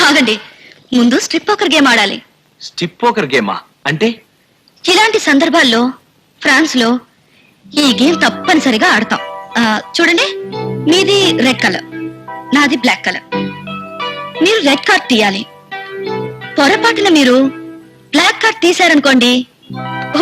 ఆగండి, ముందు strip poker game ఆడాలి. స్టిప్ పోకర్ గేమా అంటే? ఇలాంటి సందర్భాల్లో ఫ్రాన్స్ లో ఈ గేమ్ తప్పనిసరిగా ఆడతాం. చూడండి, మీది రెడ్ కలర్, నాది బ్లాక్ కలర్. మీరు రెడ్ కార్డ్ తీయాలి. పొరపాటున మీరు బ్లాక్ కార్డ్ తీశారనుకోండి,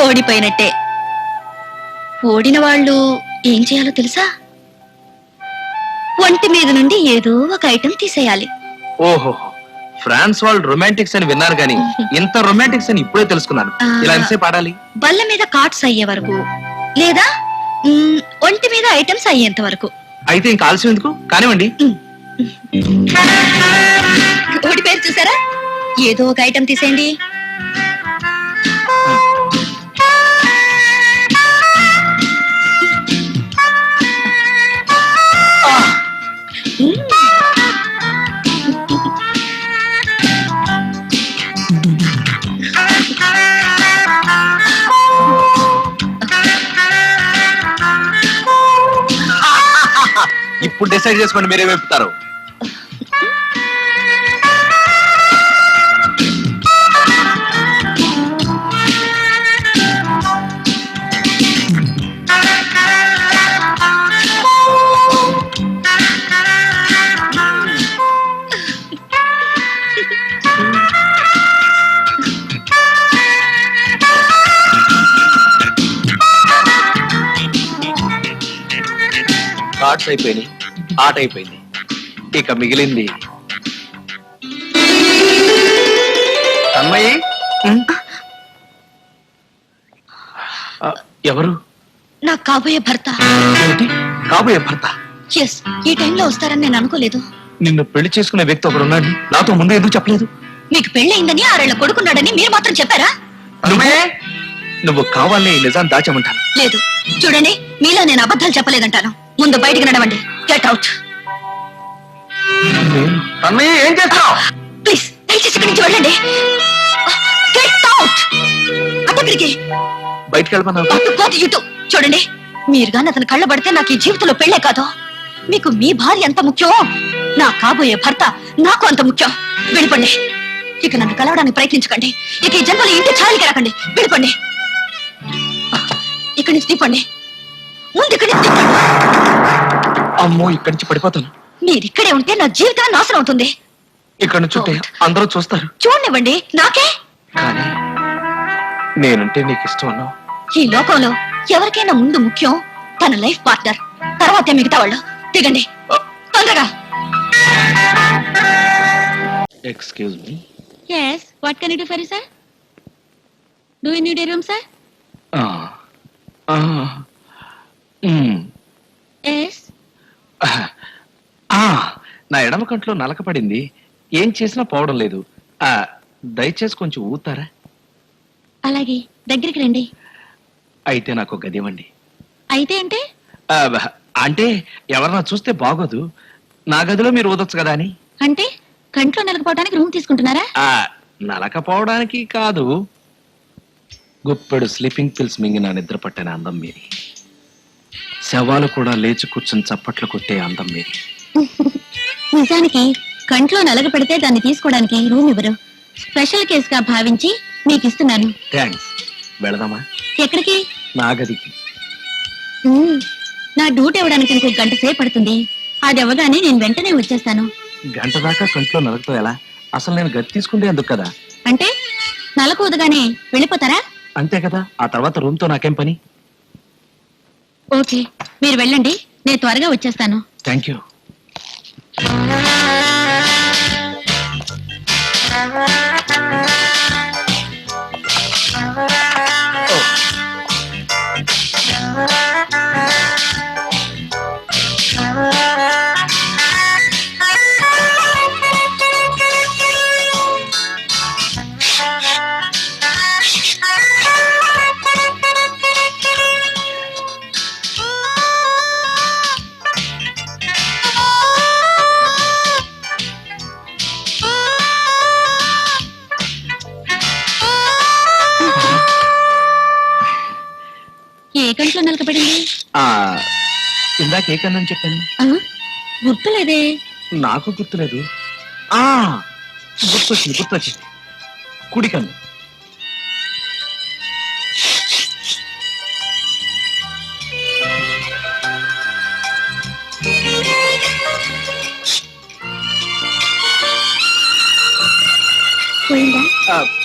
ఓడిపోయినట్టే. ఓడిన వాళ్ళు ఏం చేయాలో తెలుసా? ఒంటి మీద నుండి ఏదో ఒక ఐటెం తీసేయాలి. ఓహో, ఫ్రాన్స్ వాళ్ళు రొమాంటిక్స్ అని విన్నారు గాని ఇంత రొమాంటిక్స్ అని ఇప్పుడే తెలుసుకున్నాను. ఇలా ఎంతసేపు ఆడాలి? బల్ల మీద కార్డ్స్ అయ్యే వరకు, లేదా ఒంటి మీద ఐటమ్స్ అయ్యేంత వరకు. అయితే ఇంకా ఆలస్యం ఎందుకు, కానివ్వండి. ఓడి పేరు చూసారా? ఏదో ఒక ఐటమ్ తీసేయండి. ఇప్పుడు డిసైడ్ చేసుకోండి మీరే వెపుతారు. కార్డ్స్ అయిపోయినాయి, ఆట అయిపోయింది. ఇక మిగిలింది అమ్మాయి. ఎవరు? నా కాబోయే భర్త. కాబోయే భర్త? ఎస్, ఈ టైంలో వస్తారని నేను అనుకోలేదు. నిన్ను పెళ్లి చేసుకునే వ్యక్తి ఒకడు ఉన్నాడు, నాతో ముందు ఎందుకు చెప్పలేదు? మీకు పెళ్ళయిందని 6 ఏళ్ల కొడుకున్నాడని మీరు మాత్రం చెప్పారా? నువ్వు కావాలని నిజాన్ని దాచమంటాను. లేదు, చూడండి, మీలో నేను అబద్ధాలు చెప్పలేదంటాను. ముందు బయటికి నడవండి. Get out. అన్నయ్య ఏం చేస్తావు? ప్లీజ్ దయచేసి ఇక్కడి నుంచి వెళ్ళండి. Get out. అటెక్కడికి? బయటికి వెళ్ళమన్నా? చూడండి, మీరు గాని అతను కళ్ళ పడితే నాకు ఈ జీవితంలో పెళ్లే కాదు. మీకు మీ భార్య ఎంత ముఖ్యం, నా కాబోయే భర్త నాకు అంత ముఖ్యం. వెళ్ళిపోండి. ఇక నన్ను కలవడానికి ప్రయత్నించకండి. ఇక ఈ జన్మలో ఇంటి ఛాయలకి రాకండి. వెళ్ళిపోండి. ఇక్కడి నుంచి తిప్పండి. ముందు ఇక్కడి నుంచి తిప్పండి. అమ్మో, ఇక్కడి నుంచి పడిపోతాను. మీరు ఇక్కడే ఉంటే నా జీవితం నాశనం అవుతుంది. ఇక్కడ నుంచి అందరూ చూస్తారు. చూడనివ్వండి, నాకే. కానీ నేనంటే నీకు ఇష్టం అన్నావు. ఈ లోకంలో ఎవరికైనా ముందు ముఖ్యం తన లైఫ్ పార్ట్నర్, తర్వాతే మిగతా వాళ్ళు. దిగండి తొందరగా. Excuse me. Yes, what can I do for you, sir? Do you need a room, sir? Yes. నా ఎడమ కంట్లో నలక పడింది, ఏం చేసినా పోవడం లేదు. దయచేసి కొంచెం ఊతారా? అలాగే, దగ్గరికి రండి. అయితే నాకు గది ఇవ్వండి. అయితే అంటే? అంటే ఎవరన్నా చూస్తే బాగోదు, నా గదిలో మీరు ఊదొచ్చు కదా అని. అంటే కంట్లో నలకపోవడానికి రూమ్ తీసుకుంటున్నారా? నలకపోవడానికి కాదు, గుప్పెడు స్లీపింగ్ పిల్స్ మింగిన నిద్ర పట్టిన అందం మీది. శవాలు కూడా లేచి కూర్చుని చప్పట్లు కొట్టే అందం మీది. నిజానికి కంట్లో నలగ పెడితే దాన్ని తీసుకోవడానికి రూమ్ ఇవ్వరు. స్పెషల్ కేసుగా భావించి మీకు ఇస్తున్నాను. థ్యాంక్స్. వెళదామా? ఎక్కడికి? నా గదికి. నా డ్యూటీ ఇవ్వడానికి ఇంకో గంట సేపు పడుతుంది. అది అవ్వగానే నేను వెంటనే వచ్చేస్తాను. గంట దాకా కంట్లో నలగతో ఎలా? అసలు నేను గది తీసుకుంటే ఎందుకు కదా? అంటే నలకూదగానే వెళ్ళిపోతారా? అంతే కదా, ఆ తర్వాత రూమ్ తో నాకేం పని? ఓకే, మీరు వెళ్ళండి, నేను త్వరగా వచ్చేస్తాను. Thank you. ఏ కంట్లో నలకపడింది? ఇందాక ఏ కన్నా చెప్పాను? గుర్తులేదే. నాకు గుర్తులేదు. గుర్తొచ్చింది కుడి కన్ను. పోయిందా?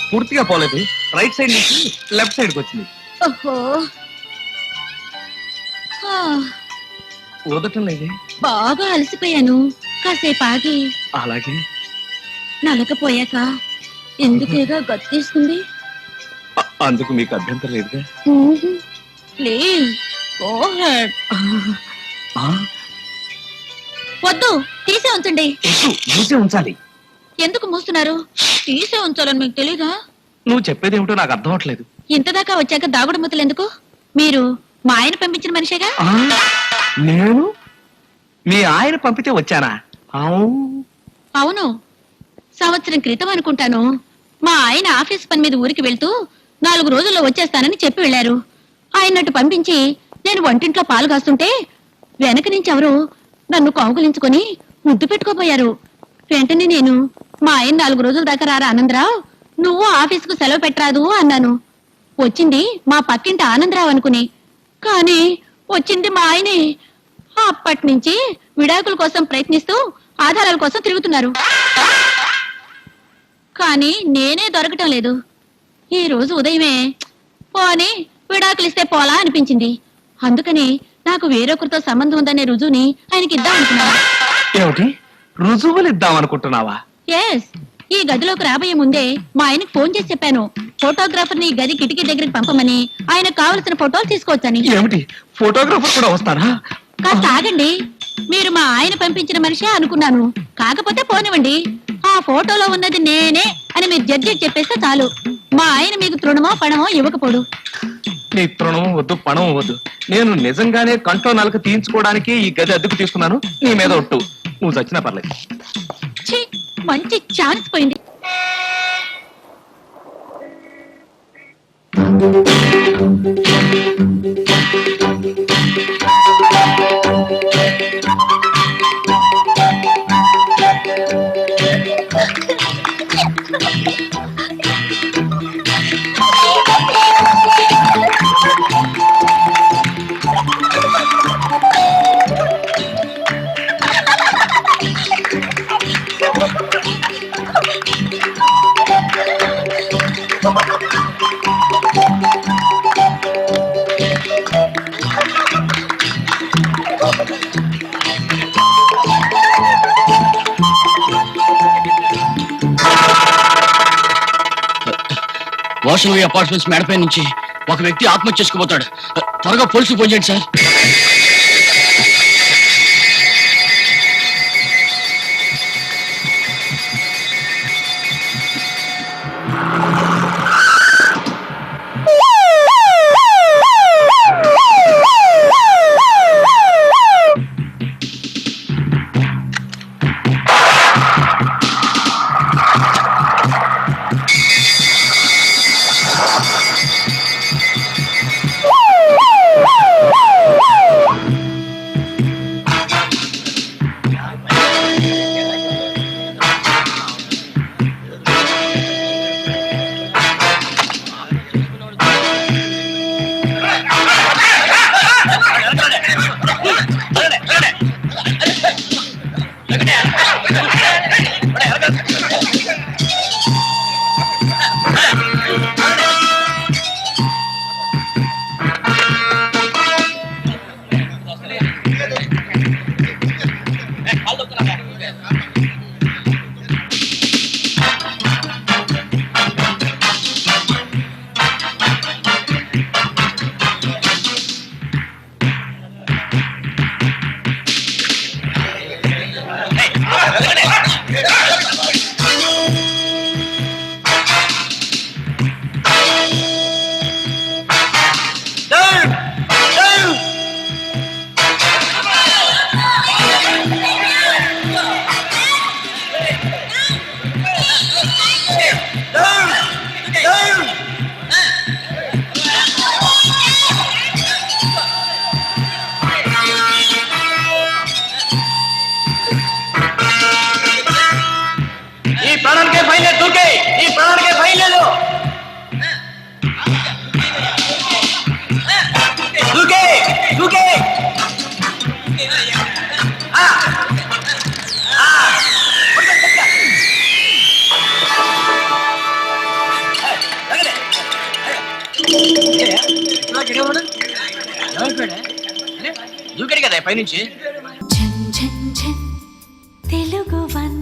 పూర్తిగా పోలేదు, రైట్ సైడ్ నుంచి లెఫ్ట్ సైడ్ కి వచ్చింది. ఓహో, ఆ, ఊదటం లేదే. బాగా అలసిపోయాను, కాసేపు ఆగి. అలాగే. నలకపోయాక ఎందుకేగా గతి తీసుకుంది. అందుకు మీకు అభ్యంతరం లేదుగా? Please go head. వద్దు, తీసే ఉంచండి. మూసే ఉంచాలి. ఎందుకు మూస్తున్నారు? తీసే ఉంచాలని మీకు తెలీదా? నువ్వు చెప్పేది ఏమిటో నాకు అర్థం అవట్లేదు. ఇంతదాకా వచ్చాక దాగుడు ముద్దలు ఎందుకు? మీరు మా ఆయన పంపించిన మనిషేగా. నేను మీ ఆయన పంపితే వచ్చానా? అవును, సంవత్సరం క్రితం అనుకుంటాను. మా ఆయన ఆఫీస్ పని మీద ఊరికి వెళ్తూ 4 రోజుల్లో వచ్చేస్తానని చెప్పి వెళ్లారు. ఆయన్నట్టు పంపించి నేను వంటింట్లో పాలు కాస్తుంటే వెనక నుంచి ఎవరు నన్ను కౌగులించుకొని ముద్దు పెట్టుకోపోయారు. వెంటనే నేను మా ఆయన 4 రోజుల దాకా రారా ఆనందరావు, నువ్వు ఆఫీసుకు సెలవు పెట్టరాదు అన్నాను. వచ్చింది మా పక్కింటి ఆనందరావు అనుకుని, కానీ వచ్చింది మా ఆయనే. అప్పటి నుంచి విడాకుల కోసం ప్రయత్నిస్తూ ఆధారాల కోసం తిరుగుతున్నారు. కానీ నేనే దొరకటం లేదు. ఈ రోజు ఉదయమే పోనీ విడాకులు ఇస్తే పోలా అనిపించింది. అందుకని నాకు వేరొకరితో సంబంధం ఉందనే రుజువుని ఆయనకి ఇద్దాం అనుకున్నాను. ఏమిటి రుజువులు ఇద్దాం అనుకుంటున్నావా? ఎస్, ఈ గదిలోకి రాబోయే ముందే మా ఆయనకు ఫోన్ చేసి చెప్పాను, ఫోటోగ్రాఫర్ ని గది కిటికీ దగ్గరికి పంపమని, ఆయనకు కావలసిన ఫోటోలు తీసుకోవచ్చని. ఏమిటి ఫోటోగ్రాఫర్ కూడా వస్తారా? కాస్త ఆగండి, మీరు మా ఆయన పంపించిన మనిషే అనుకున్నాను. కాకపోతే పోనివ్వండి, ఆ ఫోటోలో ఉన్నది నేనే అని మీరు జడ్జి చెప్పేస్తే చాలు. మా ఆయన మీకు తృణమో పణమో ఇవ్వకపోడు. నీ తృణం వద్దు, పణం వద్దు. నేను నిజంగానే కంట్లో నలక తీయించుకోవడానికి ఈ గది అద్దెకు తీసుకున్నాను. నీ మీద ఒట్టు, నువ్వు చచ్చినా పర్లేదు. ఛీ, మంచి ఛాన్స్ పోయింది. వాసవి అపార్ట్మెంట్స్ మేడపై నుంచి ఒక వ్యక్తి ఆత్మహత్య చేసుకుపోతాడు. త్వరగా పోలీసుకు ఫోన్ చేయండి సార్. ప్రాణానికే భయం లేదు, దూకే. నీ ప్రాణానికే భయం లేదు, దూకే దూకే. దూకాడు కదా పైనుంచి. తెలుగు వన్